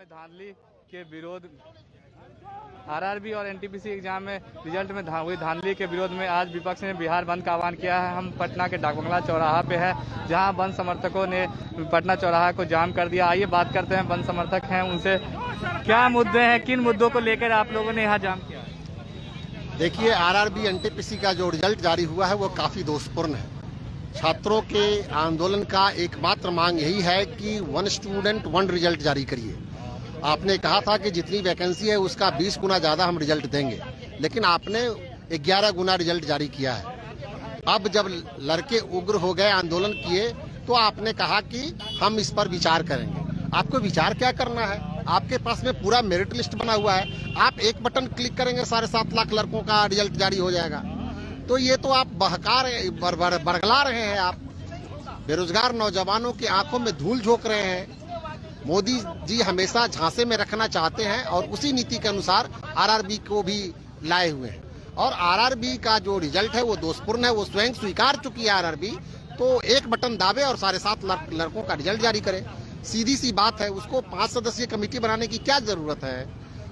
धांधली के विरोध आरआरबी और एनटीपीसी एग्जाम में रिजल्ट में हुई धांधली के विरोध में आज विपक्ष ने बिहार बंद का आह्वान किया है। हम पटना के डाकबंगला चौराहा पे है, जहां बंद समर्थकों ने पटना चौराहा को जाम कर दिया। आइए बात करते हैं, बंद समर्थक हैं, उनसे क्या मुद्दे हैं, किन मुद्दों को लेकर आप लोगों ने यहाँ जाम किया? देखिए, आरआरबी एनटीपीसी का जो रिजल्ट जारी हुआ है वो काफी दोषपूर्ण है। छात्रों के आंदोलन का एकमात्र मांग यही है कि 1 स्टूडेंट 1 रिजल्ट जारी करिए। आपने कहा था कि जितनी वैकेंसी है उसका 20 गुना ज्यादा हम रिजल्ट देंगे, लेकिन आपने 11 गुना रिजल्ट जारी किया है। अब जब लड़के उग्र हो गए, आंदोलन किए, तो आपने कहा कि हम इस पर विचार करेंगे। आपको विचार क्या करना है? आपके पास में पूरा मेरिट लिस्ट बना हुआ है। आप एक बटन क्लिक करेंगे, 7.5 लाख लड़कों का रिजल्ट जारी हो जाएगा। तो ये तो आप बरगला रहे हैं। आप बेरोजगार नौजवानों की आंखों में धूल झोंक रहे हैं। मोदी जी हमेशा झांसे में रखना चाहते हैं और उसी नीति के अनुसार आरआरबी को भी लाए हुए हैं। और आरआरबी का जो रिजल्ट है वो दोषपूर्ण है, वो स्वयं स्वीकार चुकी है आरआरबी। तो एक बटन दाबे और 7.5 लाख लड़कों का रिजल्ट जारी करे। सीधी सी बात है। उसको 5 सदस्यीय कमेटी बनाने की क्या जरूरत है?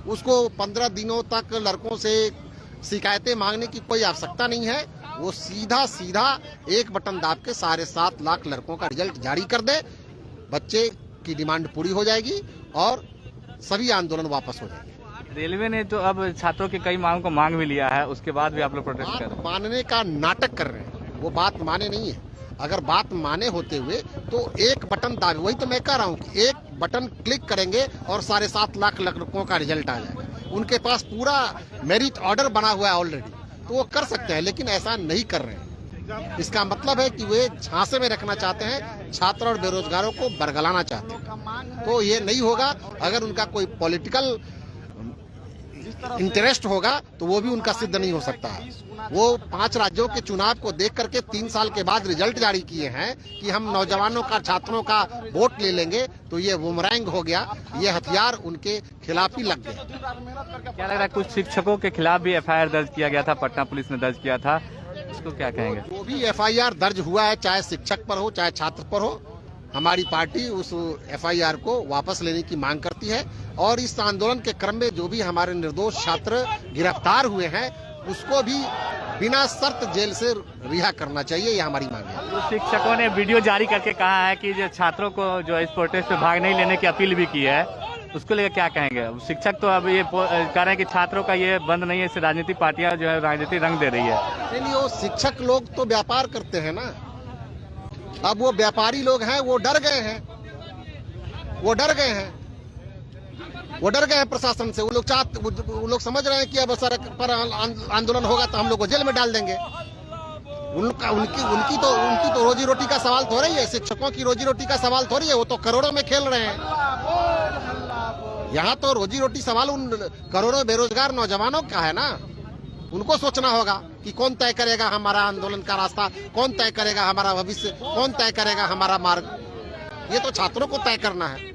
उसको 15 दिनों तक लड़कों से शिकायतें मांगने की कोई आवश्यकता नहीं है। वो सीधा एक बटन दाब के 7.5 लाख लड़कों का रिजल्ट जारी कर दे। बच्चे की डिमांड पूरी हो जाएगी और सभी आंदोलन वापस हो जाएंगे। रेलवे ने तो अब छात्रों की कई मांगों को मांग भी लिया है, उसके बाद भी आप लोग प्रोटेस्ट कर रहे हैं। मानने का नाटक कर रहे हैं, वो बात माने नहीं है। अगर बात माने होते हुए तो एक बटन दाबे, वही तो मैं कह रहा हूँ कि एक बटन क्लिक करेंगे और 7.5 लाख लड़कों का रिजल्ट आ जाएगा। उनके पास पूरा मेरिट ऑर्डर बना हुआ है ऑलरेडी, तो वो कर सकते हैं, लेकिन ऐसा नहीं कर रहे हैं। इसका मतलब है कि वे झांसे में रखना चाहते हैं, छात्र और बेरोजगारों को बरगलाना चाहते हैं। तो ये नहीं होगा। अगर उनका कोई पॉलिटिकल इंटरेस्ट होगा तो वो भी उनका सिद्ध नहीं हो सकता। वो 5 राज्यों के चुनाव को देख करके 3 साल के बाद रिजल्ट जारी किए हैं कि हम नौजवानों का, छात्रों का वोट ले लेंगे, तो ये बुमरैंग हो गया। ये हथियार उनके खिलाफ ही लग गए। क्या लग रहा है, कुछ शिक्षकों के खिलाफ भी एफआईआर दर्ज किया गया था, पटना पुलिस ने दर्ज किया था, इसको क्या कहेंगे? जो भी एफआईआर दर्ज हुआ है, चाहे शिक्षक पर हो चाहे छात्र पर हो, हमारी पार्टी उस एफआईआर को वापस लेने की मांग करती है। और इस आंदोलन के क्रम में जो भी हमारे निर्दोष छात्र गिरफ्तार हुए हैं उसको भी बिना शर्त जेल से रिहा करना चाहिए, ये हमारी मांग है। तो शिक्षकों ने वीडियो जारी करके कहा है कि जो छात्रों को जो इस प्रोटेस्ट में भाग नहीं लेने की अपील भी की है, उसको लेकर क्या कहेंगे? शिक्षक तो अब ये कह रहे हैं कि छात्रों का ये बंद नहीं है, इससे राजनीतिक पार्टियां जो है राजनीतिक रंग दे रही है। नहीं, वो शिक्षक लोग तो व्यापार करते हैं ना। अब वो व्यापारी लोग हैं, वो डर गए हैं, वो डर गए हैं प्रशासन से। वो लोग समझ रहे हैं कि अब सड़क पर आंदोलन होगा तो हम लोग को जेल में डाल देंगे। उनकी तो रोजी रोटी का सवाल थोड़ी है। शिक्षकों की रोजी रोटी का सवाल थोड़ी है, वो तो करोड़ों में खेल रहे हैं। यहाँ तो रोजी रोटी सवाल उन करोड़ों बेरोजगार नौजवानों का है ना। उनको सोचना होगा कि कौन तय करेगा हमारा आंदोलन का रास्ता, कौन तय करेगा हमारा भविष्य, कौन तय करेगा हमारा मार्ग। ये तो छात्रों को तय करना है।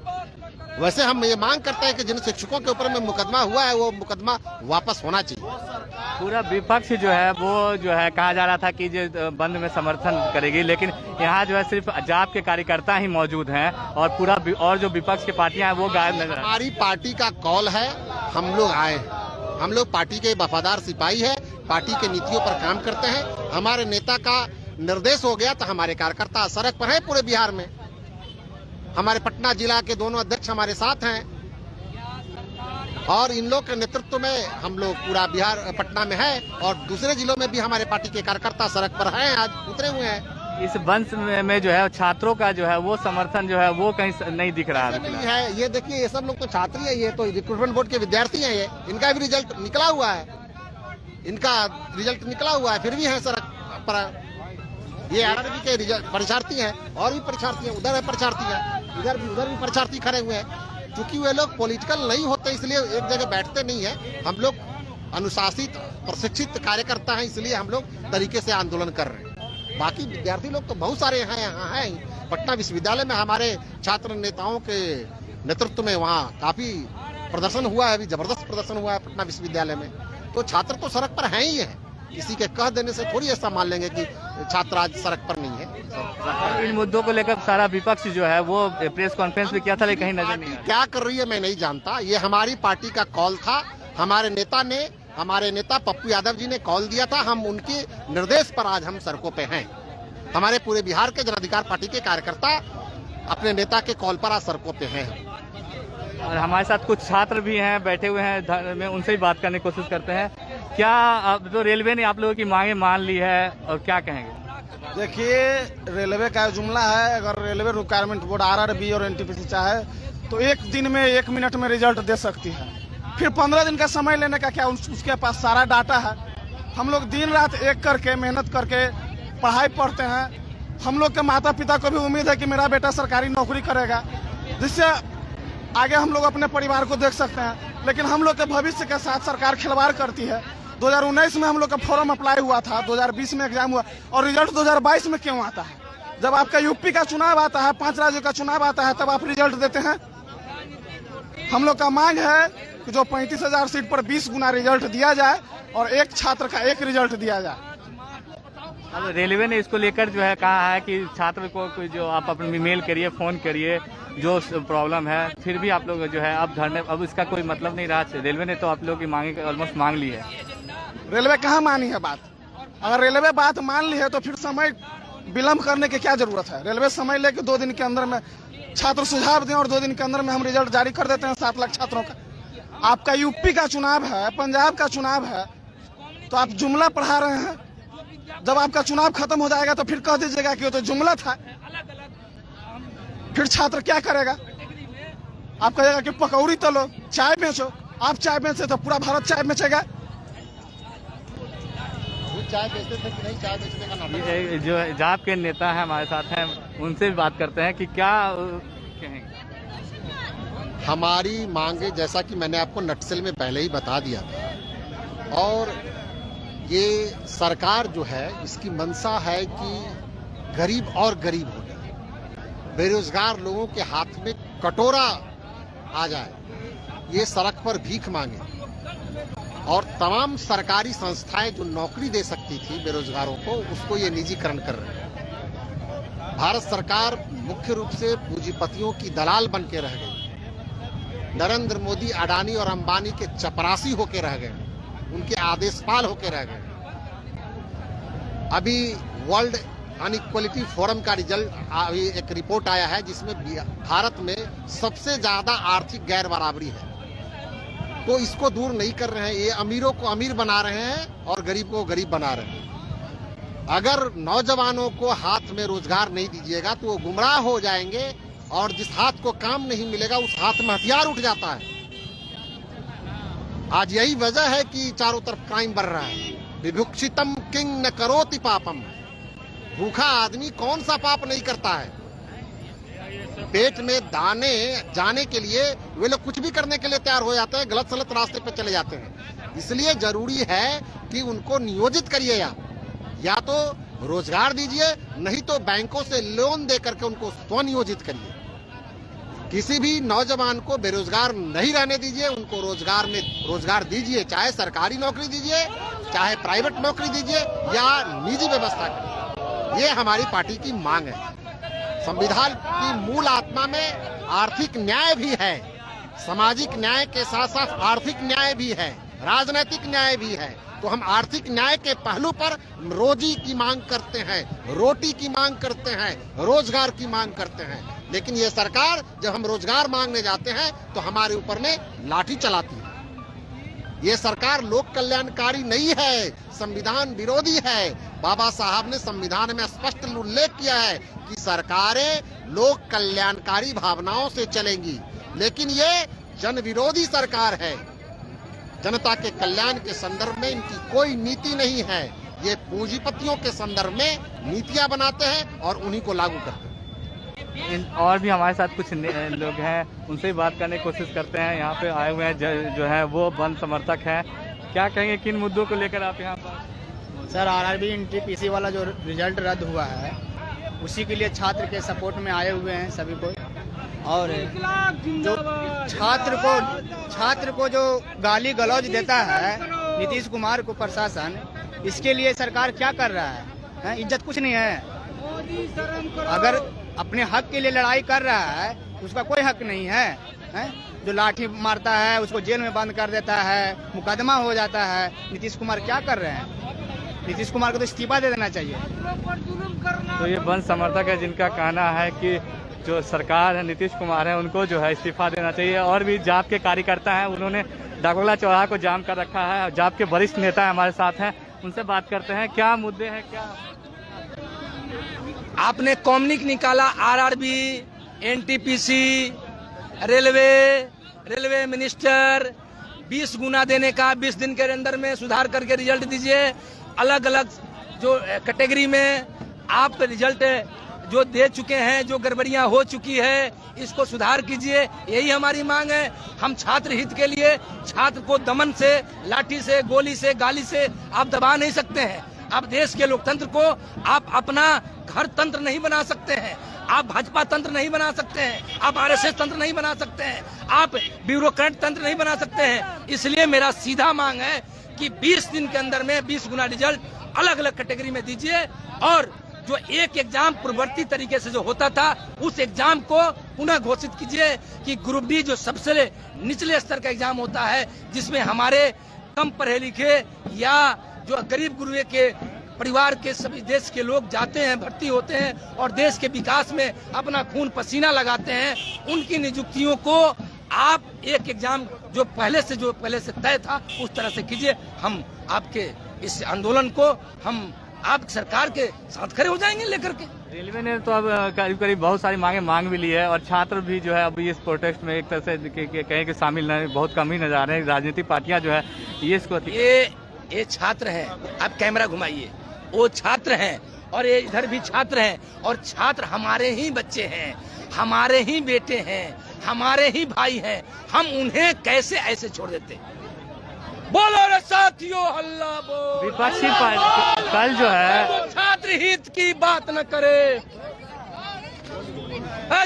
वैसे हम ये मांग करते हैं कि जिन शिक्षकों के ऊपर में मुकदमा हुआ है वो मुकदमा वापस होना चाहिए। पूरा विपक्ष जो है वो जो है कहा जा रहा था कि जो बंद में समर्थन करेगी, लेकिन यहाँ जो है सिर्फ जाप के कार्यकर्ता ही मौजूद हैं और पूरा और जो विपक्ष की पार्टियां हैं वो गायब नजर आ रही हैं। हमारी पार्टी का कॉल है, हम लोग आए हैं। हम लोग पार्टी के वफादार सिपाही है, पार्टी के नीतियों पर काम करते हैं। हमारे नेता का निर्देश हो गया तो हमारे कार्यकर्ता सड़क पर है पूरे बिहार में। हमारे पटना जिला के दोनों अध्यक्ष हमारे साथ हैं और इन लोग के नेतृत्व में हम लोग पूरा बिहार पटना में है और दूसरे जिलों में भी हमारे पार्टी के कार्यकर्ता सड़क पर हैं, आज उतरे हुए हैं। इस बंद में जो है छात्रों का जो है वो समर्थन जो है वो कहीं नहीं दिख रहा है। ये देखिए, ये सब लोग तो छात्र ही है, ये तो रिक्रूटमेंट बोर्ड के विद्यार्थी हैं। ये इनका भी रिजल्ट निकला हुआ है, फिर भी है सड़क पर। ये आरआरबी के परीक्षार्थी हैं और भी परीक्षार्थी हैं, उधर है परीक्षार्थी हैं, उधर भी परीक्षार्थी खड़े हुए हैं। क्योंकि वे लोग पॉलिटिकल नहीं होते इसलिए एक जगह बैठते नहीं है। हम लोग अनुशासित प्रशिक्षित कार्यकर्ता हैं, इसलिए हम लोग तरीके से आंदोलन कर रहे हैं। बाकी विद्यार्थी लोग तो बहुत सारे यहाँ हैं। पटना विश्वविद्यालय में हमारे छात्र नेताओं के नेतृत्व में वहाँ काफी प्रदर्शन हुआ है, अभी जबरदस्त प्रदर्शन हुआ है पटना विश्वविद्यालय में। तो छात्र तो सड़क पर हैं ही है। किसी के कह देने से थोड़ी ऐसा मान लेंगे कि छात्र आज सड़क पर नहीं है। इन मुद्दों को लेकर सारा विपक्ष जो है वो प्रेस कॉन्फ्रेंस भी किया था, लेकिन कहीं नजर नहीं आया। क्या कर रही है मैं नहीं जानता, ये हमारी पार्टी का कॉल था। हमारे नेता पप्पू यादव जी ने कॉल दिया था, हम उनके निर्देश पर आज हम सड़कों पे हैं। हमारे पूरे बिहार के जन अधिकार पार्टी के कार्यकर्ता अपने नेता के कॉल पर आज सड़कों पे हैं। और हमारे साथ कुछ छात्र भी हैं, बैठे हुए हैं, में उनसे भी बात करने की कोशिश करते हैं। क्या अब तो रेलवे ने आप लोगों की मांगे मान ली है और क्या कहेंगे? देखिए, रेलवे का जुमला है, अगर रेलवे रिक्वायरमेंट बोर्ड RRB और NTPC चाहे तो 1 दिन में 1 मिनट में रिजल्ट दे सकती है। फिर 15 दिन का समय लेने का क्या, उसके पास सारा डाटा है। हम लोग दिन रात एक करके मेहनत करके पढ़ाई पढ़ते हैं। हम लोग के माता पिता को भी उम्मीद है कि मेरा बेटा सरकारी नौकरी करेगा, जिससे आगे हम लोग अपने परिवार को देख सकते हैं। लेकिन हम लोग के भविष्य के साथ सरकार खिलवाड़ करती है। 2019 में हम लोग का फॉर्म अप्लाई हुआ था, 2020 में एग्जाम हुआ और रिजल्ट 2022 में क्यों आता है? जब आपका यूपी का चुनाव आता है, 5 राज्यों का चुनाव आता है, तब आप रिजल्ट देते हैं। हम लोग का मांग है कि जो 35,000 सीट पर 20 गुना रिजल्ट दिया जाए और एक छात्र का 1 रिजल्ट दिया जाए। अब रेलवे ने इसको लेकर जो है कहा है कि छात्र को कोई जो आप अपनी मेल करिए, फोन करिए, जो प्रॉब्लम है, फिर भी आप लोग जो है अब धरने, अब इसका कोई मतलब नहीं रहा। रेलवे ने तो आप लोगों की मांगे ऑलमोस्ट मांग ली है। रेलवे कहाँ मानी है बात? अगर रेलवे बात मान ली है तो फिर समय विलम्ब करने की क्या जरूरत है? रेलवे समय लेके 2 दिन के अंदर में छात्र सुझाव दें और 2 दिन के अंदर में हम रिजल्ट जारी कर देते हैं 7 लाख छात्रों का। आपका यूपी का चुनाव है, पंजाब का चुनाव है, तो आप जुमला पढ़ा रहे हैं। जब आपका चुनाव खत्म हो जाएगा तो फिर कह दीजिएगा कि वो तो जुमला था। फिर छात्र क्या करेगा? आप कहेगा कि पकौड़ी तलो, चाय बेचो। आप चाय बेचे तो पूरा भारत चाय बेचेगा। चाय बेचते थे कि नहीं, चाय बेचने का नाटक? ये जो जाप के नेता है हमारे साथ हैं, उनसे भी बात करते हैं कि क्या कहेंगे। हमारी मांगे जैसा कि मैंने आपको नटसेल में पहले ही बता दिया था, और ये सरकार जो है इसकी मंशा है कि गरीब और गरीब हो जाए, बेरोजगार लोगों के हाथ में कटोरा आ जाए, ये सड़क पर भीख मांगे। और तमाम सरकारी संस्थाएं जो नौकरी दे सकती थी बेरोजगारों को, उसको ये निजीकरण कर रहे हैं। भारत सरकार मुख्य रूप से पूंजीपतियों की दलाल बन के रह गई। नरेंद्र मोदी, अडानी और अंबानी के चपरासी होके रह गए, उनके आदेशपाल होके रह गए। अभी वर्ल्ड अनइक्वलिटी फोरम का रिजल्ट, अभी एक रिपोर्ट आया है जिसमें भारत में सबसे ज्यादा आर्थिक गैर बराबरी है। तो इसको दूर नहीं कर रहे हैं, ये अमीरों को अमीर बना रहे हैं और गरीब को गरीब बना रहे हैं। अगर नौजवानों को हाथ में रोजगार नहीं दीजिएगा तो वो गुमराह हो जाएंगे, और जिस हाथ को काम नहीं मिलेगा उस हाथ में हथियार उठ जाता है। आज यही वजह है कि चारों तरफ क्राइम बढ़ रहा है। विभुक्षितम किंग न करोति पापम। भूखा आदमी कौन सा पाप नहीं करता है? पेट में दाने जाने के लिए वे लोग कुछ भी करने के लिए तैयार हो जाते हैं, गलत सलत रास्ते पे चले जाते हैं। इसलिए जरूरी है कि उनको नियोजित करिए, या तो रोजगार दीजिए, नहीं तो बैंकों से लोन दे करके उनको स्वनियोजित करिए। किसी भी नौजवान को बेरोजगार नहीं रहने दीजिए, उनको रोजगार दीजिए, चाहे सरकारी नौकरी दीजिए, चाहे प्राइवेट नौकरी दीजिए या निजी व्यवस्था करिए। ये हमारी पार्टी की मांग है। संविधान की मूल आत्मा में आर्थिक न्याय भी है, सामाजिक न्याय के साथ साथ आर्थिक न्याय भी है, राजनीतिक न्याय भी है। तो हम आर्थिक न्याय के पहलू पर रोजी की मांग करते हैं, रोटी की मांग करते हैं, रोजगार की मांग करते हैं। लेकिन ये सरकार जब हम रोजगार मांगने जाते हैं तो हमारे ऊपर में लाठी चलाती है। ये सरकार लोक कल्याणकारी नहीं है, संविधान विरोधी है। बाबा साहब ने संविधान में स्पष्ट उल्लेख किया है कि सरकारें लोक कल्याणकारी भावनाओं से चलेंगी, लेकिन ये जन विरोधी सरकार है। जनता के कल्याण के संदर्भ में इनकी कोई नीति नहीं है। ये पूंजीपतियों के संदर्भ में नीतियां बनाते हैं और उन्हीं को लागू करते हैं। और भी हमारे साथ कुछ लोग हैं, उनसे भी बात करने की कोशिश करते हैं। यहाँ पे आए हुए हैं जो है वो बंद समर्थक हैं। क्या कहेंगे, किन मुद्दों को लेकर आप यहाँ पर? सर, RRB NTPC वाला जो रिजल्ट रद्द हुआ है उसी के लिए छात्र के सपोर्ट में आए हुए हैं सभी को। और जो छात्र को जो गाली गलौज देता है नीतीश कुमार को प्रशासन, इसके लिए सरकार क्या कर रहा है? इज्जत कुछ नहीं है। अगर अपने हक के लिए लड़ाई कर रहा है उसका कोई हक नहीं है, हैं? जो लाठी मारता है उसको जेल में बंद कर देता है, मुकदमा हो जाता है। नीतीश कुमार क्या कर रहे हैं? नीतीश कुमार को तो इस्तीफा दे देना चाहिए। तो ये बंद समर्थक है जिनका कहना है कि जो सरकार है, नीतीश कुमार है, उनको जो है इस्तीफा देना चाहिए। और भी जाप के कार्यकर्ता हैं, उन्होंने डाकबंगला चौराहा को जाम कर रखा है। जाप के वरिष्ठ नेता हमारे साथ हैं, उनसे बात करते हैं। क्या मुद्दे हैं? क्या आपने कॉम्निक निकाला, आरआरबी, एनटीपीसी, रेलवे मिनिस्टर 20 गुना देने का, 20 दिन के अंदर में सुधार करके रिजल्ट दीजिए। अलग अलग जो कैटेगरी में आप रिजल्ट जो दे चुके हैं, जो गड़बड़ियां हो चुकी है, इसको सुधार कीजिए। यही हमारी मांग है। हम छात्र हित के लिए छात्र को दमन से, लाठी से, गोली से, गाली से आप दबा नहीं सकते हैं। आप देश के लोकतंत्र को आप अपना घर तंत्र नहीं बना सकते हैं। आप भाजपा तंत्र नहीं बना सकते हैं। आप आरएसएस तंत्र नहीं बना सकते हैं। आप ब्यूरोक्रेट तंत्र नहीं बना सकते हैं। इसलिए मेरा सीधा मांग है कि 20 दिन के अंदर में 20 गुना रिजल्ट अलग अलग कैटेगरी में दीजिए। और जो एक एग्जाम पूर्ववर्ती तरीके से जो होता था, उस एग्जाम को पुनः घोषित कीजिए कि ग्रुप डी जो सबसे निचले स्तर का एग्जाम होता है, जिसमें हमारे कम पढ़े लिखे या जो गरीब गुरुए के परिवार के सभी देश के लोग जाते हैं, भर्ती होते हैं और देश के विकास में अपना खून पसीना लगाते हैं, उनकी नियुक्तियों को आप एक एग्जाम जो पहले से तय था उस तरह से कीजिए। हम आपके इस आंदोलन को हम आप सरकार के साथ खड़े हो जाएंगे लेकर के। रेलवे ने तो अब करीब बहुत सारी मांग भी ली है और छात्र भी जो है अभी इस प्रोटेस्ट में एक तरह से कहीं के शामिल बहुत कम ही नजर आ रहे हैं। राजनीतिक पार्टियां जो है ये छात्र हैं। आप कैमरा घुमाइए, वो छात्र हैं और ये इधर भी छात्र हैं और छात्र हमारे ही बच्चे हैं, हमारे ही बेटे हैं, हमारे ही भाई हैं। हम उन्हें कैसे ऐसे छोड़ देते? बोलो रे साथियों, हल्ला बोल। विपक्षी पार्टी कल जो है छात्र हित की बात न करे,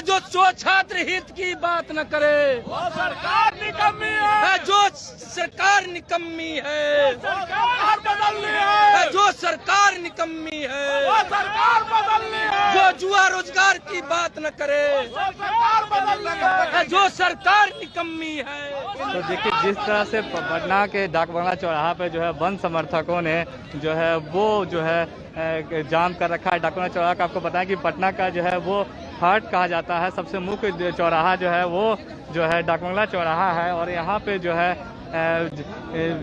जो छात्र हित की बात न करे, वो सरकार निकम्मी है। जो सरकार निकम्मी है, सरकार बदलनी है। जो सरकार निकम्मी है, वो सरकार बदलनी है। जो जुआ रोजगार की बात न करे, सरकार बदलनी है। जो सरकार निकम्मी है। तो देखिए जिस तरह से पटना के डाकबंगला चौराहा पे जो है बंद समर्थकों ने जो है वो जो है जाम कर रखा है डाकबंगला चौराहा का। आपको पता है कि पटना का जो है वो हार्ट कहा जाता है, सबसे मुख्य चौराहा जो है वो जो है डाकबंगला चौराहा है। और यहाँ पे जो है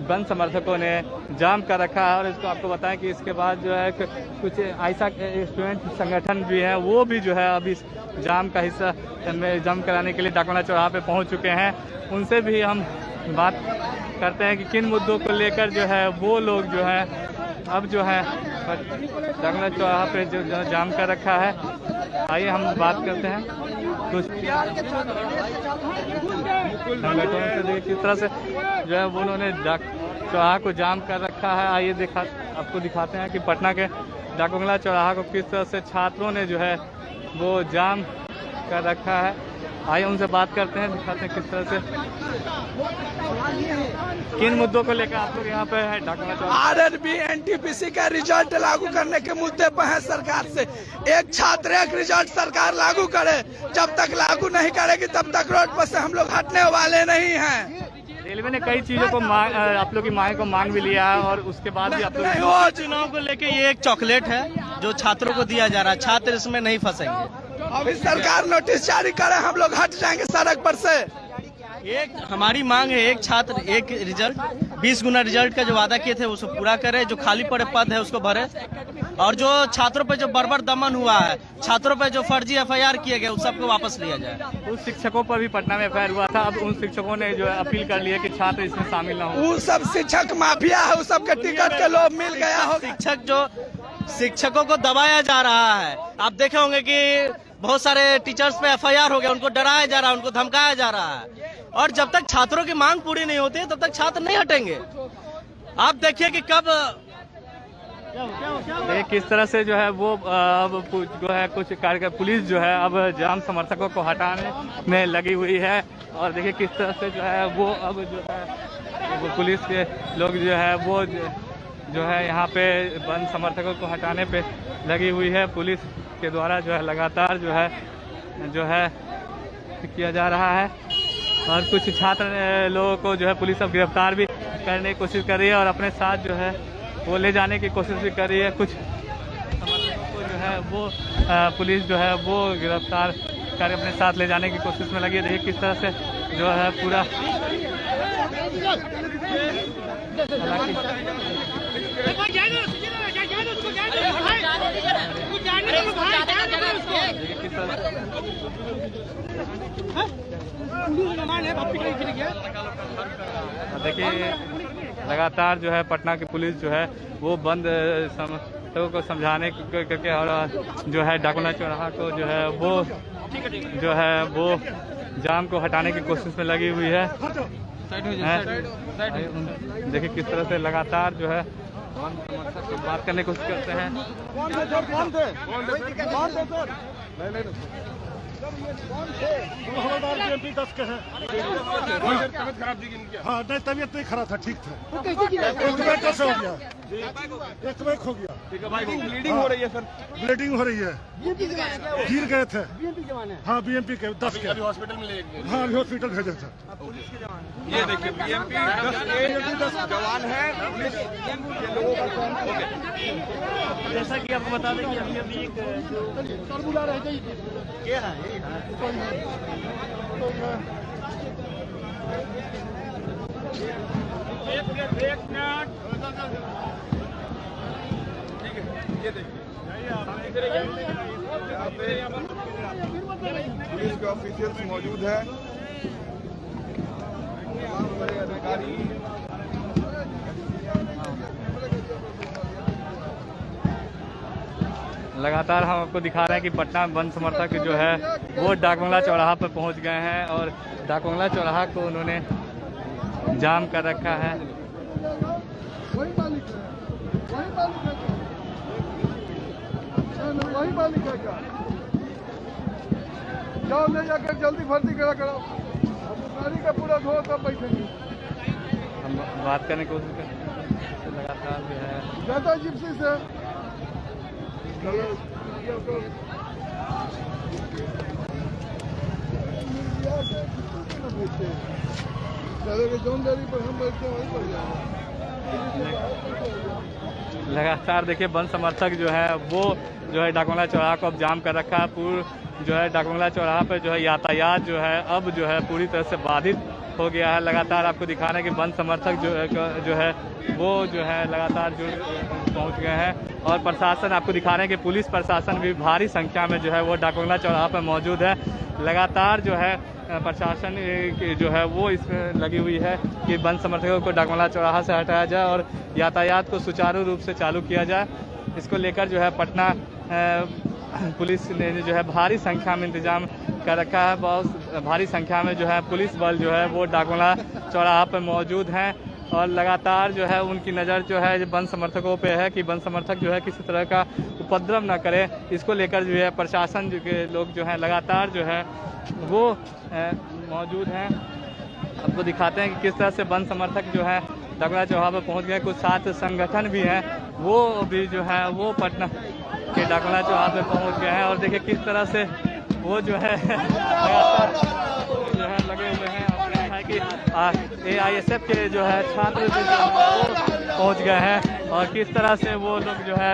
बंद समर्थकों ने जाम कर रखा है। और इसको आपको बताएं कि इसके बाद जो है कुछ ऐसा स्टूडेंट संगठन भी है, वो भी जो है अभी जाम का हिस्सा में जाम कराने के लिए डाकबंगला चौराहा पे पहुँच चुके हैं। उनसे भी हम बात करते हैं कि किन मुद्दों को लेकर जो है वो लोग जो है अब जो है डाकबंगला चौराहा पे जो जाम कर रखा है। आइए हम बात करते हैं कुछ संगठनों से, किस तरह से जो है वो उन्होंने चौराहा को जाम कर रखा है। आइए आपको दिखाते हैं कि पटना के डाकबंगला चौराहा को किस तरह से छात्रों ने जो है वो जाम कर रखा है। आइए उनसे बात करते हैं, दिखाते हैं किस तरह से किन मुद्दों को लेकर आप लोग यहाँ पे है डाकबंगला चौराहा। आरआरबी एनटीपीसी का रिजल्ट लागू करने के मुद्दे पर है सरकार से। एक छात्र एक रिजल्ट सरकार लागू करे, जब तक लागू नहीं करेगी तब तक रोड पर से हम लोग हटने वाले नहीं हैं। रेलवे ने कई चीजों को आप लोग की मांग को मांग भी लिया है और उसके बाद भी आप लोग वो चुनाव को लेके ये एक चॉकलेट है जो छात्रों को दिया जा रहा है, छात्र इसमें नहीं फंसेंगे। अभी सरकार नोटिस जारी करे, हम लोग हट जाएंगे सड़क पर से। एक हमारी मांग है, एक छात्र एक रिजल्ट, 20 गुना रिजल्ट का जो वादा किए थे उसको पूरा करे, जो खाली पड़े पद है उसको भरे, और जो छात्रों पे जो बर्बर दमन हुआ है, छात्रों पे जो फर्जी एफआईआर किए गए उस सबको वापस लिया जाए। उन शिक्षकों पर भी पटना में एफआईआर हुआ था, अब उन शिक्षकों ने जो है अपील कर लिया कि छात्र इसमें शामिल न हो। वो सब शिक्षक माफिया है, उस सबके टिकट के लोग मिल गया हो। शिक्षकों को दबाया जा रहा है। आप देखे होंगे कि बहुत सारे टीचर्स पे एफआईआर हो गया, उनको डराया जा रहा है, उनको धमकाया जा रहा है। और जब तक छात्रों की मांग पूरी नहीं होती तब तक छात्र नहीं हटेंगे। आप देखिए कि कब किस तरह से जो है वो अब जो है कुछ कार्य पुलिस जो है अब जाम समर्थकों को हटाने में लगी हुई है। और देखिए किस तरह से जो है वो अब जो है वो पुलिस के लोग जो है वो जो है यहाँ पे बंद समर्थकों को हटाने पे लगी हुई है। पुलिस के द्वारा जो है लगातार जो है किया जा रहा है और कुछ छात्र लोगों को जो है पुलिस अब गिरफ्तार भी करने की कोशिश कर रही है और अपने साथ जो है वो ले जाने की कोशिश भी कर रही है। कुछ समर्थकों को जो है वो पुलिस जो है वो गिरफ्तार कर अपने साथ ले जाने की कोशिश में लगी है। देखिए किस तरह से जो है पूरा देखिए लगातार जो है पटना की पुलिस जो है वो बंद समर्थकों को समझाने करके और जो है डाकुला चौराहा को जो है वो जाम को हटाने की कोशिश में लगी हुई है। देखिए किस तरह से लगातार जो है बात करने की कोशिश करते हैं। हाँ नहीं तबीयत नहीं खराब था, ठीक था। एक बैग कैसे हो गया? एक बैग हो गया। ब्लीडिंग हो रही है सर, ब्लीडिंग हो रही है। गिर गए थे। हाँ बीएमपी के 10 के हॉस्पिटल में ले गए। हाँ अभी हॉस्पिटल भेजा था। ये देखिए बीएमपी 10 जवान है। जैसा कि आपको बता दें कि अभी एक क्या है पुलिस के ऑफिशियल्स मौजूद है, बड़े अधिकारी। लगातार हम आपको दिखा रहे हैं कि पटना बंद समर्थक जो है वो डाकबंगला चौराहा पर पहुंच गए हैं और डाकबंगला चौराहा को उन्होंने जाम कर रखा है। वही मालिक है क्या? जाओ ले जाकर जल्दी भर्ती करा करो। गाड़ी का पूरा धो तब बैठेंगे। हम बात करने की कोशिश करते हैं लगातार जो है ज्यादा जिप्सी से जोन डेरी पर हम बैठते वहीं पर जाएंगे। लगातार देखिए बंद समर्थक जो है वो जो है डाकबंगला चौराहा को अब जाम कर रखा है। जो है डाकबंगला चौराहा पर जो है यातायात जो है अब जो है पूरी तरह से बाधित हो गया है। लगातार आपको दिखा रहे हैं कि बंद समर्थक जो है वो जो है लगातार जो पहुंच गए हैं और प्रशासन आपको दिखा रहे हैं कि पुलिस प्रशासन भी भारी संख्या में जो है वो डाकबंगला चौराहा पर मौजूद है। लगातार जो है प्रशासन जो है वो इसमें लगी हुई है कि बंद समर्थकों को डाकबंगला चौराहा से हटाया जाए और यातायात को सुचारू रूप से चालू किया जाए। इसको लेकर जो है पटना पुलिस ने जो है भारी संख्या में इंतजाम कर रखा है। बहुत भारी संख्या में जो है पुलिस बल जो है वो डाकबंगला चौराहा पर मौजूद हैं और लगातार जो है उनकी नज़र जो है बंद समर्थकों पे है कि बंद समर्थक जो है किसी तरह का उपद्रव न करें। इसको लेकर जो है प्रशासन के लोग जो है लगातार जो है वो मौजूद हैं। आपको दिखाते हैं कि किस तरह से बंद समर्थक जो है डाकबंगला चौराहा पर पहुंच गए। कुछ छात्र संगठन भी हैं वो भी जो है वो पटना के डाकबंगला चौराहा पे पहुंच गए हैं और देखिए किस तरह से वो जो है लगे हुए हैं। आपने देखा है कि AISF के जो है छात्र भी जो है वो पहुंच गए हैं और किस तरह से वो लोग जो है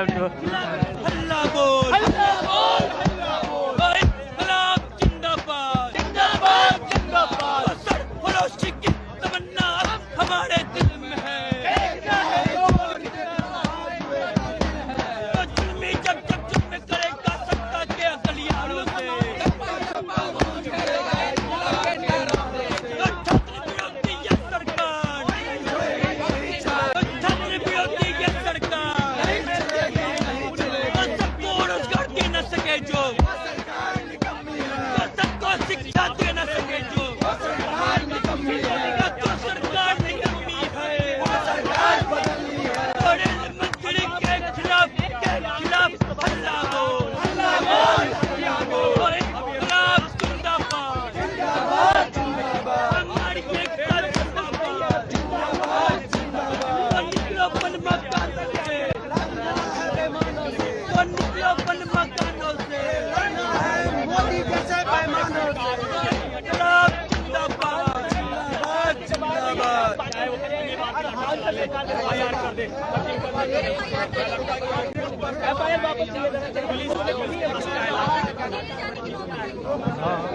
हमारे दिल में है जो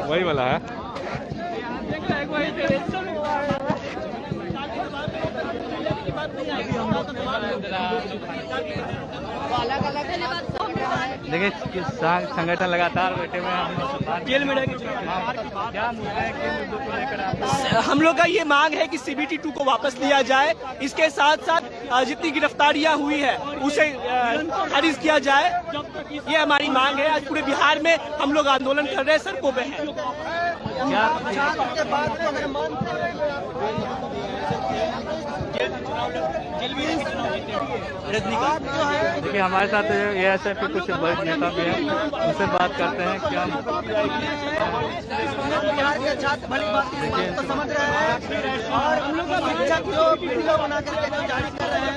वही वाला है। देखिए संगठन लगातार बैठे हुए हैं। जेल में क्या मुद्दा है, किन मुद्दों को लेकर आप? हम लोग का ये मांग है कि CBT 2 को वापस लिया जाए। इसके साथ साथ जितनी गिरफ्तारियां हुई है उसे खारिज किया जाए। ये हमारी मांग है। आज पूरे बिहार में हम लोग आंदोलन कर रहे हैं, सड़कों पे हैं। देखिए हमारे साथ ASF के कुछ वरिष्ठ नेता भी हैं, उनसे बात करते हैं। क्या बिहार के छात्र भली बात को समझ रहे हैं और हम लोग का शिक्षक जो वीडियो बना करके जो जारी कर रहे हैं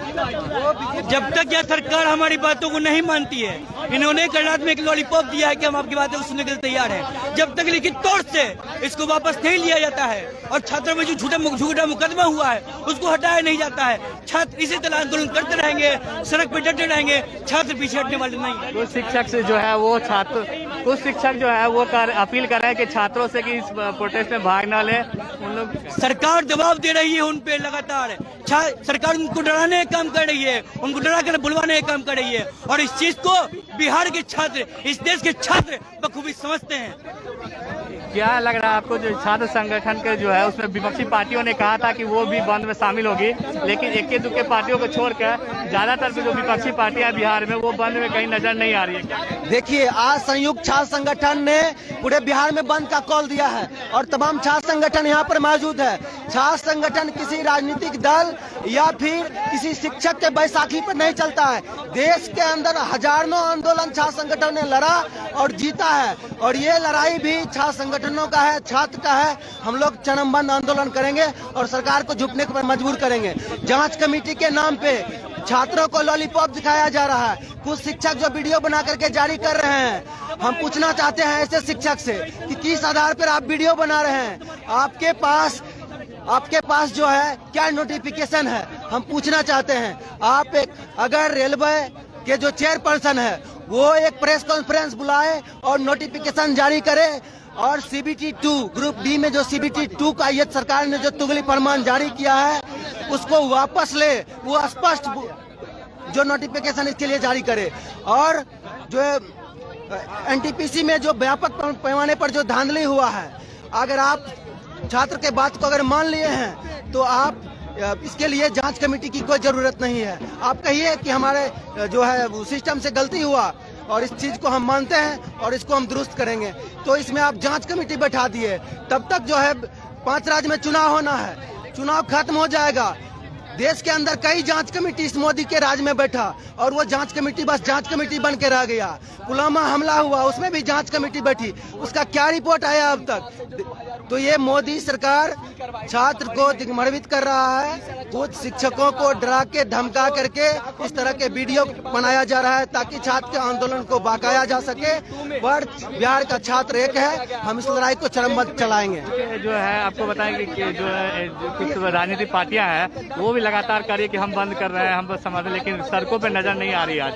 वो जब तक यह सरकार हमारी बातों को नहीं मानती है, इन्होंने कर्नाटक में एक लॉलीपॉप दिया है कि हम आपकी बातें सुनने के लिए तैयार हैं। जब तक लिखित तौर से इसको वापस नहीं लिया जाता है और छात्रों में जो झूठा मुकदमा हुआ है उसको हटाया नहीं जाता है, छात्र इसी तरह आंदोलन करते रहेंगे, सड़क पर डटे रहेंगे, छात्र पीछे हटने वाले नहीं। कुछ शिक्षक से जो है वो अपील कर रहे हैं कि छात्रों से कि इस प्रोटेस्ट में भाग न ले। उन लोग सरकार दबाव दे रही है उन पे लगातार। सरकार उनको डराने का काम कर रही है, उनको डरा कर बुलवाने का काम कर रही है और इस चीज को बिहार के छात्र, इस देश के छात्र बखूबी समझते हैं। क्या लग रहा है आपको, जो छात्र संगठन के जो है उसमें विपक्षी पार्टियों ने कहा था कि वो भी बंद में शामिल होगी, लेकिन इक्के दुक्के पार्टियों को छोड़कर ज्यादातर जो विपक्षी पार्टियां बिहार में वो बंद में कहीं नजर नहीं आ रही है? देखिए, आज संयुक्त छात्र संगठन ने पूरे बिहार में बंद का कॉल दिया है और तमाम छात्र संगठन यहाँ पर मौजूद है। छात्र संगठन किसी राजनीतिक दल या फिर किसी शिक्षक के बैसाखी पर नहीं चलता है। देश के अंदर हजारों आंदोलन छात्र संगठन ने लड़ा और जीता है और ये लड़ाई भी छात्र संगठनों का है, छात्र का है। हम लोग चरमबंद आंदोलन करेंगे और सरकार को झुकने पर मजबूर करेंगे। जांच कमेटी के नाम पे छात्रों को लॉलीपॉप दिखाया जा रहा है। कुछ शिक्षक जो वीडियो बना करके जारी कर रहे हैं, हम पूछना चाहते हैं ऐसे शिक्षक से कि किस आधार पर आप वीडियो बना रहे हैं, आपके पास जो है क्या नोटिफिकेशन है, हम पूछना चाहते हैं। आप अगर रेलवे के जो चेयरपर्सन है वो एक प्रेस कॉन्फ्रेंस बुलाए और नोटिफिकेशन जारी करे और CBT 2 ग्रुप D में जो CBT 2 का ये सरकार ने जो तुगली फरमान जारी किया है उसको वापस ले, वो स्पष्ट जो नोटिफिकेशन इसके लिए जारी करे। और जो NTPC में जो व्यापक पैमाने पर जो धांधली हुआ है, अगर आप छात्र के बात को अगर मान लिए हैं तो आप इसके लिए जांच कमेटी की कोई जरूरत नहीं है। आप कहिए कि हमारे जो है सिस्टम से गलती हुआ और इस चीज को हम मानते हैं और इसको हम दुरुस्त करेंगे, तो इसमें आप जांच कमेटी बैठा दिए। तब तक जो है 5 राज्य में चुनाव होना है, चुनाव खत्म हो जाएगा। देश के अंदर कई जांच कमेटी इस मोदी के राज में बैठा और वो जांच कमेटी बस जांच कमेटी बन के रह गया। पुलवामा हमला हुआ उसमें भी जांच कमेटी बैठी, उसका क्या रिपोर्ट आया अब तक? तो ये मोदी सरकार छात्र को दिग्भ्रमित कर रहा है। कुछ शिक्षकों को डरा के धमका करके इस तरह के वीडियो बनाया जा रहा है ताकि छात्र के आंदोलन को बाकाया जा सके। पर बिहार का छात्र एक है, हम इस लड़ाई को चरमबंद चलाएंगे। जो है आपको बताएंगे कि जो है कुछ राजनीतिक पार्टियां हैं वो भी लगातार कह रही है कि हम बंद कर रहे हैं, हम बस समझ, लेकिन सड़कों पे नजर नहीं आ रही आज।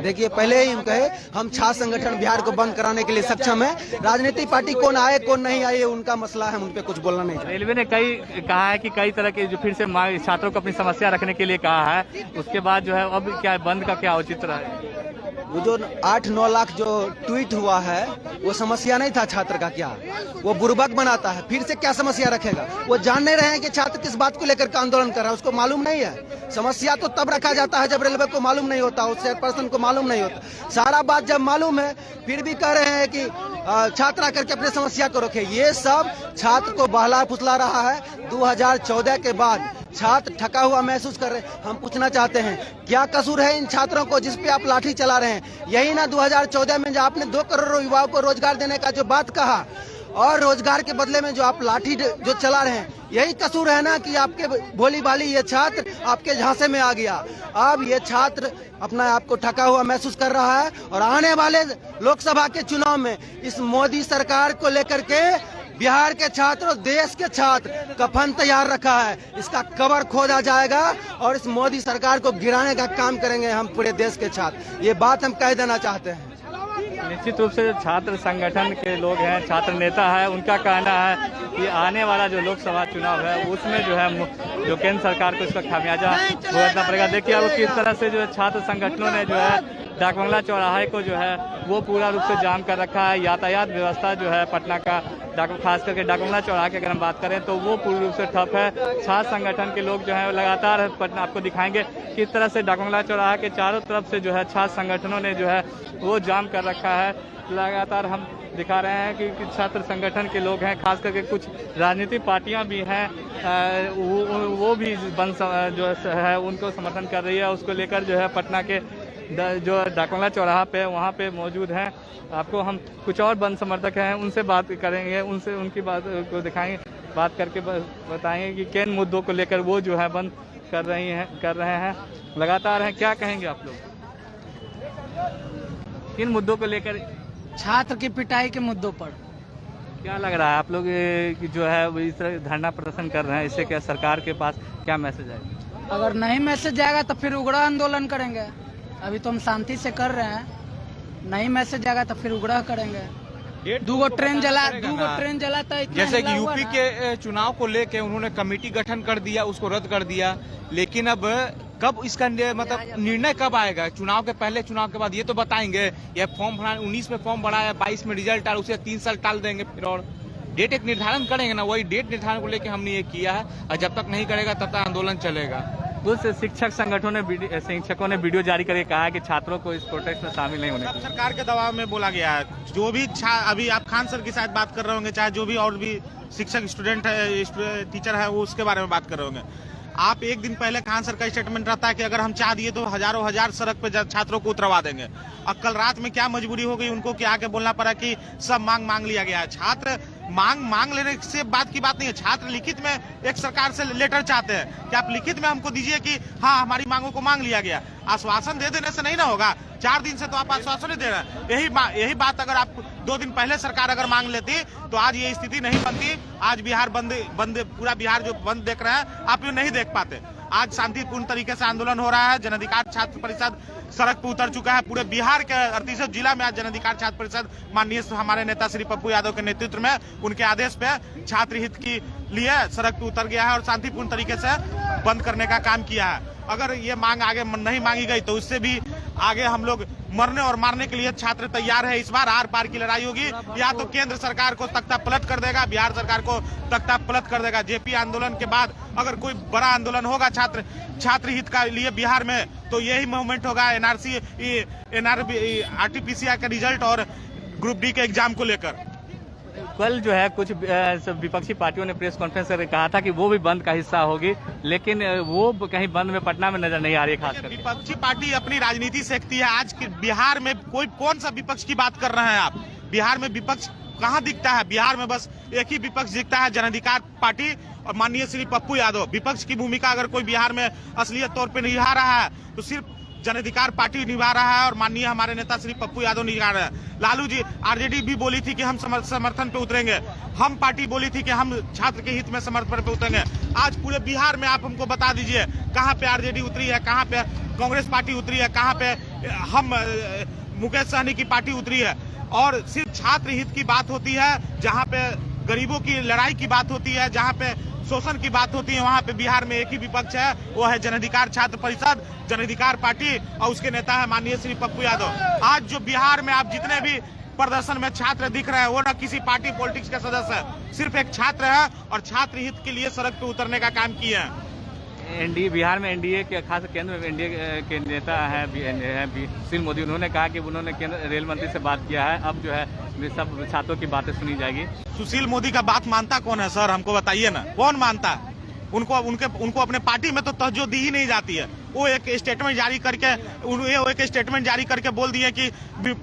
देखिए, पहले ही हम कहे हम छात्र संगठन बिहार को बंद कराने के लिए सक्षम है। राजनीतिक पार्टी कौन आए कौन नहीं आए उनका मसला है, हम उन पे कुछ बोलना नहीं। रेलवे ने कहा है कि कई तरह के जो फिर से छात्रों को अपनी समस्या रखने के लिए कहा है, उसके बाद जो है अब क्या बंद का क्या औचित्य है? वो जो 8-9 लाख जो ट्वीट हुआ है वो समस्या नहीं था छात्र का, क्या वो बुर्बक बनाता है? फिर से क्या समस्या रखेगा? वो जान नहीं रहे हैं कि छात्र किस बात को लेकर आंदोलन कर रहा है, उसको मालूम नहीं है। समस्या तो तब रखा जाता है जब रेलवे को मालूम नहीं होता, उस चेयरपर्सन को मालूम नहीं होता। सारा बात जब मालूम है फिर भी कह रहे हैं कि छात्र आकर के अपनी समस्या को रखे। ये सब छात्र को बहला फुसला रहा है। 2014 के बाद छात्र ठका हुआ महसूस कर रहे हैं। हम पूछना चाहते हैं क्या कसूर है इन छात्रों को जिस पे आप लाठी चला रहे हैं? यही ना 2014 में जो आपने 2 करोड़ युवाओं को रोजगार देने का जो बात कहा और रोजगार के बदले में जो आप लाठी जो चला रहे हैं, यही कसूर है ना कि आपके भोली भाली ये छात्र आपके झांसे में आ गया। अब ये छात्र अपना आप को ठका हुआ महसूस कर रहा है और आने वाले लोकसभा के चुनाव में इस मोदी सरकार को लेकर के बिहार के छात्र और देश के छात्र कफन तैयार रखा है। इसका कबर खोदा जाएगा और इस मोदी सरकार को गिराने का काम करेंगे हम पूरे देश के छात्र। ये बात हम कह देना चाहते हैं। निश्चित रूप से जो छात्र संगठन के लोग हैं, छात्र नेता है, उनका कहना है कि आने वाला जो लोकसभा चुनाव है उसमें जो है जो केंद्र सरकार को इसका खामियाजा भुगतना पड़ेगा। देखिए अब किस तरह से जो है छात्र संगठनों ने जो है डाकबंगला चौराहे को जो है वो पूरा रूप से जाम कर रखा है। यातायात व्यवस्था जो है पटना का खास करके डाकबंगला चौराहे की अगर हम बात करें तो वो पूर्ण रूप से ठप है। छात्र संगठन के लोग जो है लगातार पटना आपको दिखाएंगे किस तरह से डाकबंगला चौराहे के चारों तरफ से जो है छात्र संगठनों ने जो है वो जाम कर रखा है। लगातार हम दिखा रहे हैं कि छात्र संगठन के लोग हैं, खास करके कुछ राजनीतिक पार्टियां भी हैं, वो भी बंद जो है उनको समर्थन कर रही है। उसको लेकर जो है पटना के जो डाकबंगला चौराहा पे वहाँ पे मौजूद हैं। आपको हम कुछ और बंद समर्थक हैं उनसे बात करेंगे, उनसे उनकी बात को दिखाएंगे, बात करके बताएंगे कि किन मुद्दों को लेकर वो जो है बंद कर रहे हैं लगातार हैं। क्या कहेंगे आप लोग किन मुद्दों को लेकर? छात्र की पिटाई के मुद्दों पर। क्या लग रहा है आप लोग कि जो है इस तरह धरना प्रदर्शन कर रहे हैं, इससे क्या सरकार के पास क्या मैसेज आएगा? अगर नहीं मैसेज जाएगा तो फिर उग्र आंदोलन करेंगे। अभी तो हम शांति से कर रहे हैं, नहीं मैसेज जाएगा तो फिर उग्र करेंगे। दूगो ट्रेन जलाता है। जैसे कि यूपी के चुनाव को लेके उन्होंने कमेटी गठन कर दिया, उसको रद्द कर दिया, लेकिन अब कब इसका मतलब निर्णय कब आएगा? चुनाव के पहले, चुनाव के बाद, ये तो बताएंगे। या फॉर्म भरा 19 में फॉर्म भरा है, 22 में रिजल्ट आ, उसे 3 साल टाल देंगे फिर और डेट एक निर्धारण करेंगे ना। वही डेट निर्धारण को लेके हमने ये किया है और जब तक नहीं करेगा तब तक आंदोलन चलेगा। कुछ शिक्षकों ने वीडियो जारी करके कहा है कि छात्रों को इस प्रोटेस्ट में शामिल नहीं होने। सरकार के दबाव में बोला गया है। जो भी अभी आप खान सर की शायद बात कर रहे होंगे, चाहे जो भी और भी शिक्षक स्टूडेंट है, टीचर है, वो उसके बारे में बात कर रहे होंगे। आप एक दिन पहले खान सर का स्टेटमेंट रहता है कि अगर हम चाह दिए तो हजारों हजार सड़क पे छात्रों को उतरवा देंगे। और कल रात में क्या मजबूरी हो गई उनको कि आके बोलना पड़ा कि सब मांग लिया गया है। छात्र मांग लेने से बात की बात नहीं है। छात्र लिखित में एक सरकार से लेटर चाहते हैं कि आप लिखित में हमको दीजिए कि हाँ हमारी मांगों को मांग लिया गया। आश्वासन दे देने से नहीं ना होगा। 4 दिन से तो आप आश्वासन ही दे रहे हैं। यही बात अगर आप 2 दिन पहले सरकार अगर मांग लेती तो आज ये स्थिति नहीं बनती। आज बिहार बंद पूरा बिहार जो बंद देख रहे हैं आप ये नहीं देख पाते। आज शांतिपूर्ण तरीके से आंदोलन हो रहा है। जन अधिकार छात्र परिषद सड़क पर उतर चुका है। पूरे बिहार के 38 जिला में आज जन अधिकार छात्र परिषद माननीय हमारे नेता श्री पप्पू यादव के नेतृत्व में, उनके आदेश पे छात्र हित के लिए सड़क पर उतर गया है और शांतिपूर्ण तरीके से बंद करने का काम किया है। अगर ये मांग आगे नहीं मांगी गई तो उससे भी आगे हम लोग मरने और मारने के लिए छात्र तैयार है। इस बार आर पार की लड़ाई होगी। या तो केंद्र सरकार को तख्ता पलट कर देगा, बिहार सरकार को तख्ता पलट कर देगा। जेपी आंदोलन के बाद अगर कोई बड़ा आंदोलन होगा छात्र हित का लिए बिहार में तो यही मूवमेंट होगा एनआरसी आरटीपीसीआर का रिजल्ट और ग्रुप डी के एग्जाम को लेकर। कल जो है कुछ विपक्षी पार्टियों ने प्रेस कॉन्फ्रेंस करके कहा था कि वो भी बंद का हिस्सा होगी, लेकिन वो कहीं बंद में पटना में नजर नहीं आ रही है। खासकर विपक्षी पार्टी अपनी राजनीति सीखती है। आज के बिहार में कौन सा विपक्ष की बात कर रहे हैं आप? बिहार में विपक्ष कहाँ दिखता है? बिहार में बस एक ही विपक्ष दिखता है, जन अधिकार पार्टी और माननीय श्री पप्पू यादव। विपक्ष की भूमिका अगर कोई बिहार में असलियत तौर पर निभा रहा है तो सिर्फ जन अधिकार पार्टी निभा रहा है और माननीय हमारे नेता श्री पप्पू यादव निभा रहे हैं। लालू जी, आरजेडी भी बोली थी कि हम समर्थन पे उतरेंगे। हम पार्टी बोली थी कि हम छात्र के हित में समर्थन पे उतरेंगे। आज पूरे बिहार में आप हमको बता दीजिए कहाँ पे आरजेडी उतरी है, कहाँ पे कांग्रेस पार्टी उतरी है, कहाँ पे हम मुकेश सहनी की पार्टी उतरी है। और सिर्फ छात्र हित की बात होती है, जहाँ पे गरीबों की लड़ाई की बात होती है, जहाँ पे शोषण की बात होती है, वहाँ पे बिहार में एक ही विपक्ष है, वो है जन अधिकार छात्र परिषद, जन अधिकार पार्टी और उसके नेता है माननीय श्री पप्पू यादव। आज जो बिहार में आप जितने भी प्रदर्शन में छात्र दिख रहे हैं वो ना किसी पार्टी पॉलिटिक्स के सदस्य है, सिर्फ एक छात्र है और छात्र हित के लिए सड़क पे उतरने का काम किया है। एनडीए बिहार में एनडीए के खास केंद्र में एनडीए के नेता है सुशील मोदी, उन्होंने कहा कि उन्होंने केंद्र रेल मंत्री से बात किया है। अब जो है सब छात्रों की बातें सुनी जाएगी। सुशील मोदी का बात मानता कौन है सर? हमको बताइए ना, कौन मानता है? उनको अपने पार्टी में तो तवज्जो दी ही नहीं जाती है। वो एक स्टेटमेंट जारी करके बोल दिए कि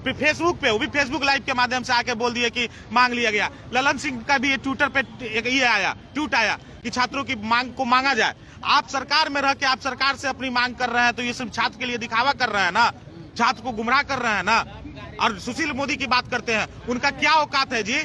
फेसबुक पे, वो भी फेसबुक लाइव के माध्यम से आके बोल दिए कि मांग लिया गया। ललन सिंह का भी ट्विटर पे ट्वीट आया कि छात्रों की मांग को मांगा जाए। आप सरकार में रह के आप सरकार से अपनी मांग कर रहे हैं तो ये सिर्फ छात्र के लिए दिखावा कर रहे हैं ना, छात्र को गुमराह कर रहे हैं ना। और सुशील मोदी की बात करते हैं, उनका क्या औकात है जी?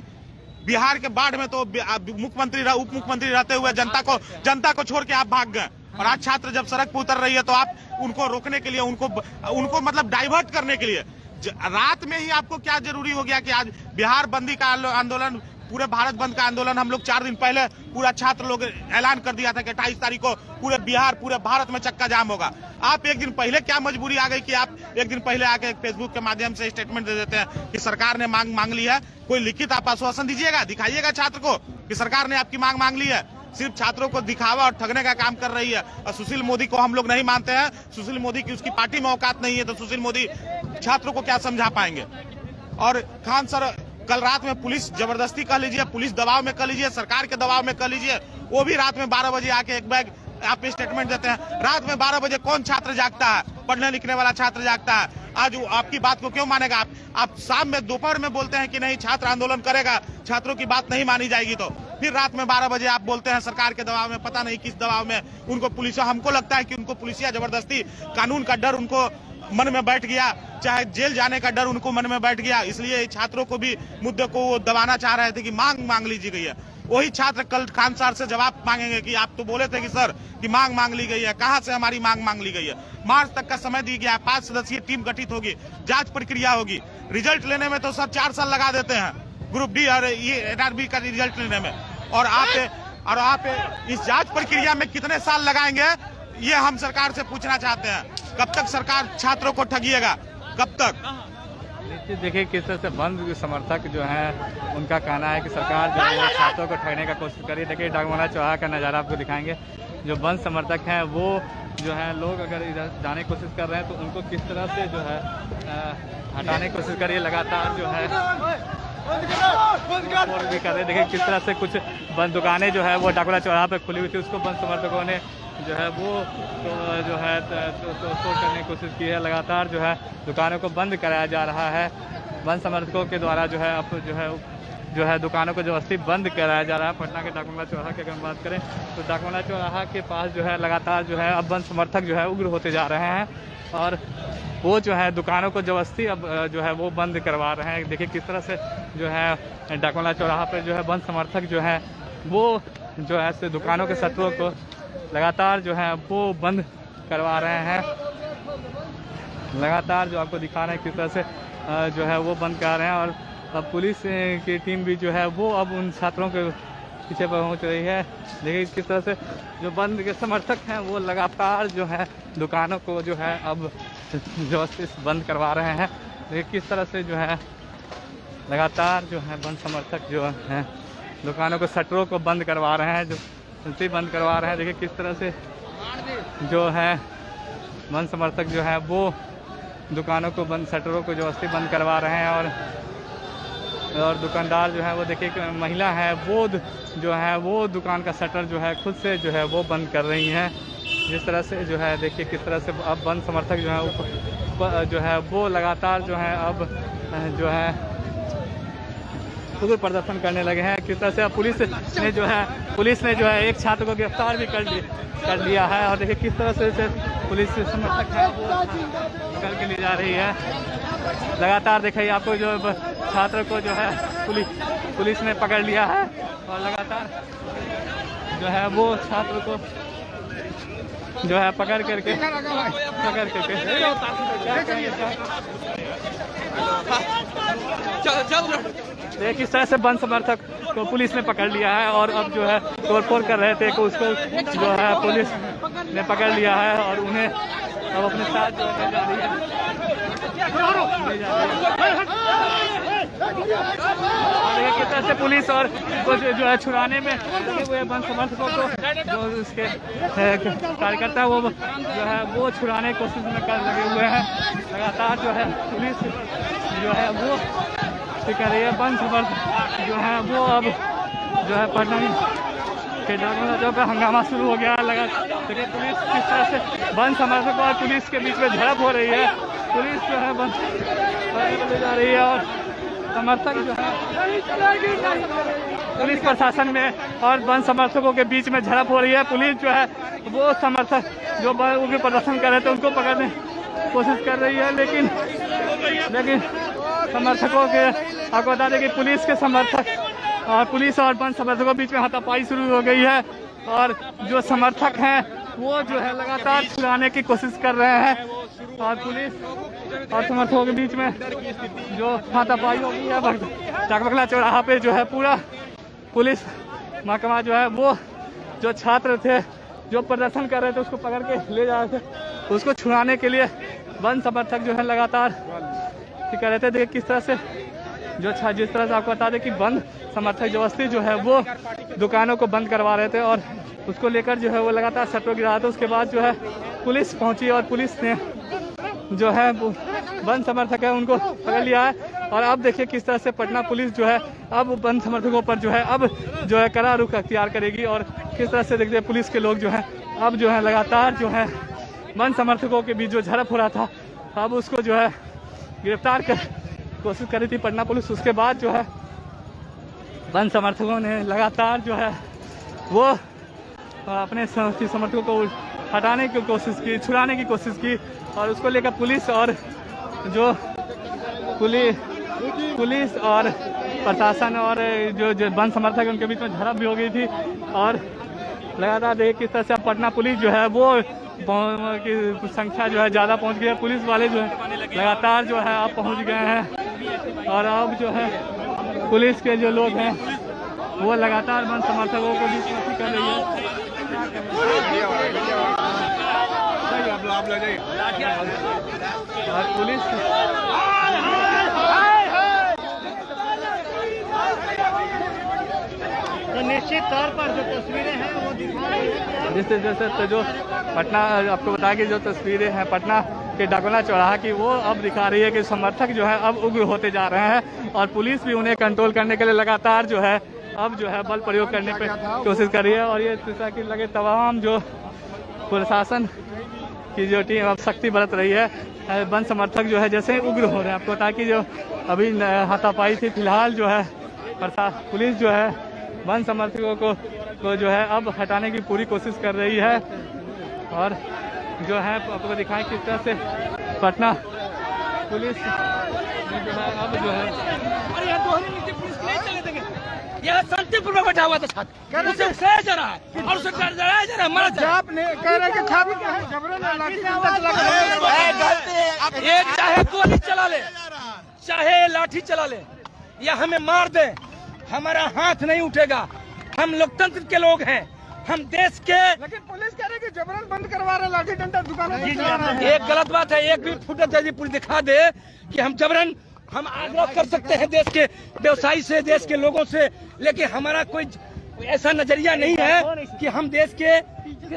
बिहार के बाढ़ में तो मुख्यमंत्री उप मुख्यमंत्री रहते हुए जनता को छोड़ के आप भाग गए, और आज छात्र जब सड़क पर उतर रही है तो आप उनको रोकने के लिए, उनको मतलब डाइवर्ट करने के लिए रात में ही आपको क्या जरूरी हो गया कि आज बिहार बंदी का आंदोलन, पूरे भारत बंद का आंदोलन हम लोग 4 दिन पहले पूरा छात्र लोग ऐलान कर दिया था कि 28 तारीख को पूरे बिहार, पूरे भारत में चक्का जाम होगा। आप एक दिन पहले क्या मजबूरी आ गई कि आप एक दिन पहले आके फेसबुक के माध्यम से स्टेटमेंट दे देते हैं कि सरकार ने मांग ली है? कोई लिखित आप आश्वासन दीजिएगा, दिखाइएगा छात्र को कि सरकार ने आपकी मांग ली है। सिर्फ छात्रों को दिखावा और ठगने का काम कर रही है। और सुशील मोदी को हम लोग नहीं मानते हैं, सुशील मोदी की उसकी पार्टी में औकात नहीं है, तो सुशील मोदी छात्रों को क्या समझा पाएंगे? और खान सर, कल रात में पुलिस जबरदस्ती कर लीजिए, पुलिस दबाव में कर लीजिए, सरकार के दबाव में कर लीजिए, वो भी रात में 12 बजे आके एक बैग आप स्टेटमेंट देते हैं। रात में 12 बजे कौन छात्र जागता है? पढ़ने लिखने वाला छात्र जागता है। आज आपकी बात को क्यों मानेगा? आप शाम में, दोपहर में बोलते हैं कि नहीं छात्र आंदोलन करेगा, छात्रों की बात नहीं मानी जाएगी, तो फिर रात में 12 बजे आप बोलते हैं सरकार के दबाव में, पता नहीं किस दबाव में उनको पुलिस, हमको लगता है कि उनको पुलिसिया जबरदस्ती, कानून का डर उनको मन में बैठ गया, चाहे जेल जाने का डर उनको मन में बैठ गया, इसलिए छात्रों को भी मुद्दे को वो दबाना चाह रहे थे कि मांग लीजिए गई है। वही छात्र कल खान सर से जवाब मांगेंगे कि आप तो बोले थे कि सर कि मांग ली गई है, कहां से हमारी मांग ली गई है? मार्च तक का समय दिया गया है, 5 सदस्यीय टीम गठित होगी, जांच प्रक्रिया होगी। रिजल्ट लेने में तो सर 4 साल लगा देते हैं, ग्रुप डी और ये NRB का रिजल्ट लेने में, और आप इस जांच प्रक्रिया में कितने साल लगाएंगे, ये हम सरकार से पूछना चाहते हैं। कब तक सरकार छात्रों को ठगिएगा, कब तक? देखिए किस तरह से बंद समर्थक जो हैं उनका कहना है कि सरकार जो है छात्रों को ठगने का कोशिश करी। देखिए डाकबंगला चौराहा का नज़ारा आपको दिखाएंगे। जो बंद समर्थक हैं वो जो है, लोग अगर इधर जाने की कोशिश कर रहे हैं तो उनको किस तरह से जो है हटाने की कोशिश करिए, लगातार जो है भी कर रहे। देखिए किस तरह से कुछ बंद दुकानें जो है वो डाकबंगला चौराहा पर खुली हुई थी, उसको बंद समर्थकों ने जो है वो जो है तोड़ करने की कोशिश की है। लगातार जो है दुकानों को बंद कराया जा रहा है। बंद समर्थकों के द्वारा जो है अब जो है दुकानों को जबरदस्ती बंद कराया जा रहा है। पटना के डाकबंगला चौराहा की अगर हम बात करें तो डाकबंगला चौराहा के पास जो है लगातार जो है अब बंद समर्थक जो है उग्र होते जा रहे हैं, और वो जो है दुकानों को जबरदस्ती अब जो है वो बंद करवा रहे हैं। देखिए किस तरह से जो है डाकबंगला चौराहा पर जो है बंद समर्थक जो है वो जो है दुकानों के शटरों को लगातार जो है वो बंद करवा रहे हैं। लगातार जो आपको दिखा रहे हैं किस तरह से जो है वो बंद करा रहे हैं, और अब पुलिस की टीम भी जो है वो अब उन छात्रों के पीछे पहुंच रही है। देखिए किस तरह से जो बंद के समर्थक हैं वो लगातार जो है दुकानों को जो है अब जबरदस्ती बंद करवा रहे हैं। देखिए किस तरह से जो है लगातार जो है बंद समर्थक जो हैं दुकानों को शटरों को बंद करवा रहे हैं, जो बंद करवा रहे हैं। देखिए किस तरह से जो है बंद समर्थक जो है वो दुकानों को बंद, शटरों को जबरदस्ती बंद करवा रहे हैं, और दुकानदार जो है वो देखिए महिला है वो जो है वो दुकान का शटर जो है खुद से जो है वो बंद कर रही हैं। जिस तरह से जो है देखिए किस तरह से अब बंद समर्थक जो है जो है वो लगातार जो है अब जो है उग्र प्रदर्शन करने लगे हैं। किस तरह से पुलिस ने जो है एक छात्र को गिरफ्तार भी कर लिया है, और देखिए किस तरह से पुलिस समर्थक है वो निकल के ले जा रही है। लगातार देखिए आपको जो छात्र को जो है पुलिस ने पकड़ लिया है, और लगातार जो है वो छात्र को जो है पकड़ करके देखिए किस तरह से बंद समर्थक को पुलिस ने पकड़ लिया है, और अब जो है तोड़फोड़ कर रहे थे को उसको जो है पुलिस ने पकड़ लिया है, और उन्हें अब अपने साथ जो है जा रही है। देखिए किस तरह से पुलिस और कुछ जो है छुड़ाने में लगे हुए बंद समर्थकों को, जो उसके कार्यकर्ता वो जो है वो छुड़ाने की कोशिश में लगे हुए हैं। लगातार जो है पुलिस जो है वो कर रही है। बंद समर्थक जो है वो अब जो है पटना के डाकबंगला चौक पर हंगामा शुरू हो गया। देखिए पुलिस किस तरह से बंद समर्थकों और पुलिस के बीच में झड़प हो रही है। पुलिस जो है बंद ले जा रही है, और समर्थक जो है पुलिस प्रशासन में और बंद समर्थकों के बीच में झड़प हो रही है। पुलिस जो है वो समर्थक जो उग्र प्रदर्शन कर रहे थे उनको पकड़ने की कोशिश कर रही है, लेकिन समर्थकों के आपको बता दें कि पुलिस के समर्थक और पुलिस और बंद समर्थकों के बीच में हाथापाई शुरू हो गई है और जो समर्थक हैं वो जो है लगातार छुड़ाने की कोशिश कर रहे हैं और पुलिस और समर्थकों के बीच में जो हाथापाई हो गई है डाकबंगला चौराहा पे जो है पूरा पुलिस महकमा जो है वो जो छात्र थे जो प्रदर्शन कर रहे थे उसको पकड़ के ले जा रहे थे, उसको छुड़ाने के लिए बंद समर्थक जो है लगातार कर रहे थे। देखिए किस तरह से जिस तरह से आपको बता दें कि बंद समर्थक जबरदस्ती जो है वो दुकानों को बंद करवा रहे थे और उसको लेकर जो है वो लगातार शटरों गिरा रहे थे। उसके बाद जो है पुलिस पहुंची और पुलिस ने जो है बंद समर्थक है उनको पकड़ लिया है। और अब देखिए किस तरह से पटना पुलिस जो है अब बंद समर्थकों पर जो है अब जो है कड़ा रुख अख्तियार करेगी और किस तरह से देखते हैं पुलिस के लोग जो है अब जो है लगातार जो है बंद समर्थकों के बीच जो झड़प हो रहा था अब उसको जो है गिरफ्तार कर कोशिश करी थी पटना पुलिस। उसके बाद जो है बंद समर्थकों ने लगातार जो है वो अपने समर्थकों को हटाने की कोशिश की, छुड़ाने की कोशिश की और उसको लेकर पुलिस और जो पुलिस और प्रशासन और जो बंद समर्थक है उनके बीच में झड़प भी हो गई थी। और लगातार देखिए किस तरह से अब पटना पुलिस जो है वो की संख्या जो है ज़्यादा पहुंच गई है। पुलिस वाले जो है लगातार जो है अब पहुंच गए हैं और अब जो है पुलिस के जो लोग हैं वो लगातार बंद समर्थकों को भी कर रही है। और पुलिस तो निश्चित तौर पर जो तस्वीरें हैं वो दिखा रही है जैसे तो जो पटना आपको बता कि जो तस्वीरें हैं पटना के डाकबंगला चौराहा की वो अब दिखा रही है कि समर्थक जो है अब उग्र होते जा रहे हैं और पुलिस भी उन्हें कंट्रोल करने के लिए लगातार जो है अब जो है बल प्रयोग करने पे कोशिश कर रही है। और ये जैसा कि लगे तमाम जो प्रशासन की जो टीम अब सख्ती बरत रही है। बंद समर्थक जो है जैसे ही उग्र हो रहे हैं आपको बता कि जो अभी हाथापाई थी फिलहाल जो है पुलिस जो है बंद समर्थकों को जो है अब हटाने की पूरी कोशिश कर रही है। और जो है आपको दिखाएं किस तरह से पटना पुलिस जो है अब जो है यह शांतिपूर्ण बैठा हुआ था छात्र उसे उठाया जा रहा है और उसे डराया जा रहा है मर एक चाहे गोली चला ले चाहे लाठी चला ले या हमें मार दे हमारा हाथ नहीं उठेगा। हम लोकतंत्र के लोग हैं, हम देश के। लेकिन पुलिस कह रही है कि जबरन बंद करवा रहे लाठी डंडा दुकानों एक गलत बात है। एक भी फुटेज यदि पुलिस दिखा दे कि हम जबरन हम आग्रह कर सकते हैं देश के व्यवसायी से देश के लोगों से, लेकिन हमारा कोई ऐसा नजरिया नहीं है कि हम देश के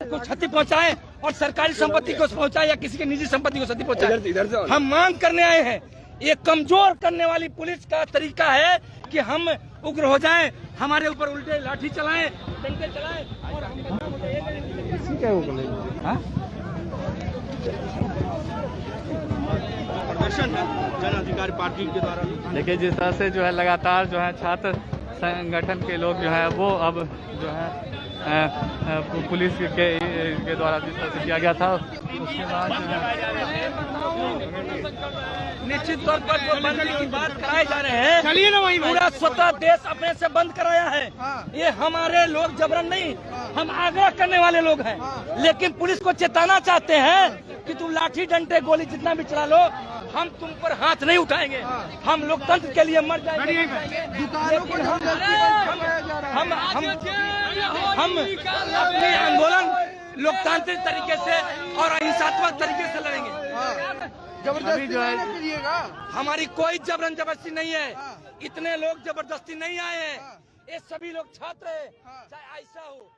को क्षति पहुंचाएं और सरकारी संपत्ति को पहुंचाएं या किसी की निजी संपत्ति को क्षति पहुंचाएं। हम मांग करने आए हैं। ये कमजोर करने वाली पुलिस का तरीका है कि हम उग्र हो जाएं, हमारे ऊपर उल्टे लाठी चलाएं, डंडे चलाएं और प्रदर्शन है जन अधिकार पार्टी के द्वारा। देखिए जिस तरह से जो है लगातार जो है छात्र संगठन के लोग जो है वो अब जो है पुलिस के द्वारा जिस तरह से किया गया था उसके बाद जो है निश्चित तौर पर जो बंद की बात कराए जा रहे हैं, चलिए ना वही पूरा स्वतः देश अपने से बंद कराया है। ये हमारे लोग जबरन नहीं, हम आग्रह करने वाले लोग हैं। लेकिन पुलिस को चेताना चाहते हैं कि तुम लाठी डंडे गोली जितना भी चला लो, हम तुम पर हाथ नहीं उठाएंगे। हम लोकतंत्र के लिए मर जाएंगे। हम अपने आंदोलन लोकतांत्रिक तरीके से और अहिंसात्मक तरीके से लड़ेंगे। जबरदस्ती जो है हमारी कोई जबरन जबरदस्ती नहीं है। इतने लोग जबरदस्ती नहीं आए हैं। ये सभी लोग छात्र हैं, चाहे ऐसा हो